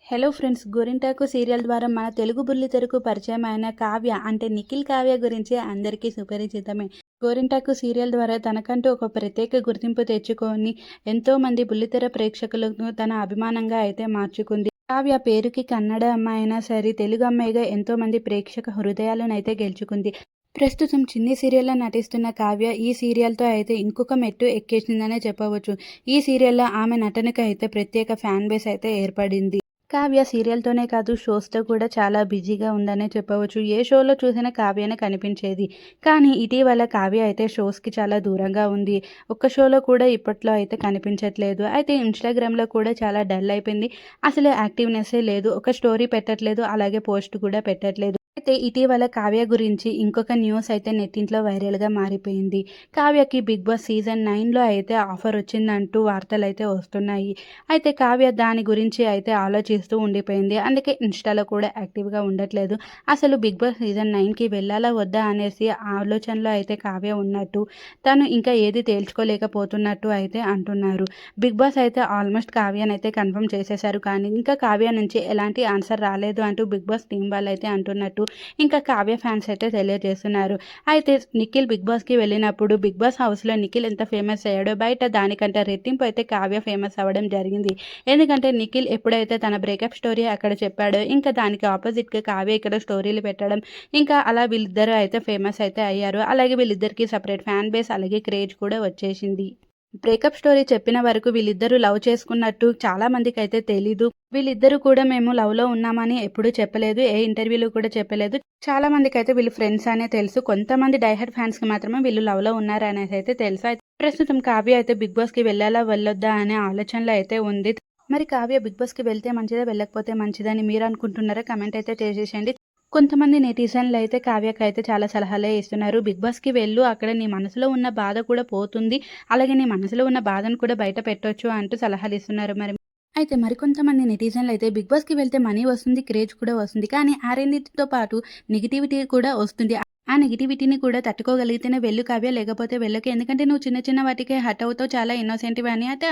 Hello friends, గోరింటాకు serial ద్వారా మన తెలుగు బుల్లితెరకు పరిచయమైన కావ్య అంటే నిఖిల్ కావ్య గురించి అందరికీ సుపరిచితమే. గోరింటాకు సీరియల్ ద్వారా తనకంటూ ఒక ప్రత్యేక గుర్తింపు తెచ్చుకొని ఎంతోమంది బుల్లితెర ప్రేక్షకులను తన అభిమానంగా అయితే మార్చుకుంది. కావ్య పేరుకి కన్నడ అమ్మాయి అయినా సరే తెలుగు అమ్మాయిగా ఎంతోమంది ప్రేక్షక హృదయాలను అయితే గెలుచుకుంది. ప్రస్తుతం చిన్ని సీరియల్లో నటిస్తున్న కావ్య ఈ సీరియల్తో అయితే ఇంకొక మెట్టు ఎక్కేసిందనే చెప్పవచ్చు. ఈ సీరియల్లో ఆమె నటనకు అయితే ప్రత్యేక ఫ్యాన్ బేస్ అయితే ఏర్పడింది. కావ్య సీరియల్‌తోనే కాదు, షోస్‌తో కూడా చాలా బిజీగా ఉందనే చెప్పవచ్చు. ఏ షోలో చూసినా కావ్యనే కనిపించేది. కానీ ఇటీవల కావ్య అయితే షోస్‌కి చాలా దూరంగా ఉంది. ఒక్క షోలో కూడా ఇప్పట్లో అయితే కనిపించట్లేదు. అయితే ఇన్‌స్టాగ్రామ్‌లో కూడా చాలా డల్ అయిపోయింది. అసలు యాక్టివ్‌నెస్సే లేదు. ఒక స్టోరీ పెట్టట్లేదు. అలాగే పోస్ట్ కూడా పెట్టట్లేదు. అయితే ఇటీవల కావ్య గురించి ఇంకొక న్యూస్ అయితే నెట్టింట్లో వైరల్‌గా మారిపోయింది. కావ్యకి 'బిగ్ బాస్' సీజన్ 9లో అయితే ఆఫర్ వచ్చిందంటూ వార్తలైతే వస్తున్నాయి. అయితే కావ్య దాని గురించి అయితే ఆలోచిస్తూ ఉండిపోయింది. అందుకే ఇన్‌స్టాలో కూడా యాక్టివ్‌గా ఉండట్లేదు. అసలు 'బిగ్ బాస్' సీజన్ 9కి వెళ్ళాలా వద్దా అనేసి ఆలోచనలో అయితే కావ్య ఉన్నట్టు, తను ఇంకా ఏది తేల్చుకోలేకపోతున్నట్టు అయితే అంటున్నారు. 'బిగ్ బాస్' అయితే ఆల్మోస్ట్ కావ్యనైతే కన్ఫర్మ్ చేసేశారు. కానీ ఇంకా కావ్య నుంచి ఎలాంటి ఆన్సర్ రాలేదు అంటూ 'బిగ్ బాస్' టీమ్ వాళ్ళైతే అంటున్నట్టు ఇంకా కావ్య ఫ్యాన్స్ అయితే తెలియజేస్తున్నారు. అయితే నిఖిల్ 'బిగ్ బాస్'కి వెళ్ళినప్పుడు 'బిగ్ బాస్' హౌస్‌లో నిఖిల్ ఎంత ఫేమస్ అయ్యాడో బయట దానికంటే రెట్టింపు అయితే కావ్య ఫేమస్ అవ్వడం జరిగింది. ఎందుకంటే నిఖిల్ ఎప్పుడైతే తన బ్రేకప్ స్టోరీ అక్కడ చెప్పాడో ఇంకా దానికి ఆపోజిట్‌గా కావ్య ఇక్కడ స్టోరీలు పెట్టడం, ఇంకా అలా వీళ్ళిద్దరూ అయితే ఫేమస్ అయితే అయ్యారు. అలాగే వీళ్ళిద్దరికీ సెపరేట్ ఫ్యాన్ బేస్ అలాగే క్రేజ్ కూడా వచ్చేసింది. బ్రేకప్ స్టోరీ చెప్పిన వరకు వీళ్ళిద్దరూ లవ్ చేసుకున్నట్టు చాలా మందికైతే తెలీదు. వీళ్ళిద్దరూ కూడా మేము లవ్‌లో ఉన్నామని ఎప్పుడూ చెప్పలేదు. ఏ ఇంటర్వ్యూలో కూడా చెప్పలేదు. చాలా మందికైతే వీళ్ళు ఫ్రెండ్స్ అనే తెలుసు. కొంతమంది డై హార్డ్ ఫ్యాన్స్‌కి మాత్రమే వీళ్ళు లవ్‌లో ఉన్నారనేసైతే తెలుసు. అయితే ప్రస్తుతం కావ్య అయితే 'బిగ్ బాస్'కి వెళ్ళాలా? వెళ్ళొద్దా? అనే ఆలోచనలో అయితే ఉంది. మరి కావ్య 'బిగ్ బాస్'కి వెళ్తే మంచిదా? వెళ్ళకపోతే మంచిదా? అని మీరు అనుకుంటున్నారా? కామెంట్ అయితే చేసేసేయండి. కొంతమంది నెటిజన్‌లయితే కావ్యకైతే చాలా సలహాలే ఇస్తున్నారు. 'బిగ్ బాస్'కి వెళ్ళు, అక్కడ నీ మనసులో ఉన్న బాధ కూడా పోతుంది. అలాగే నీ మనసులో ఉన్న బాధను కూడా బయట పెట్టొచ్చు అంటూ సలహాలిస్తున్నారు. అయితే మరికొంతమంది నెటిజన్‌లయితే 'బిగ్ బాస్'కి వెళ్తే మనీ వస్తుంది, క్రేజ్ కూడా వస్తుంది. కానీ ఆ రెండిటితో పాటు నెగటివిటీ కూడా వస్తుంది. ఆ నెగటివిటీని కూడా తట్టుకోగలిగితేనే వెళ్ళు కావ్య, లేకపోతే వెళ్ళకు. ఎందుకంటే నువ్వు చిన్న చిన్న వాటికే హర్ట్ అవుతావు. చాలా ఇన్నోసెంట్‌వి అని అయితే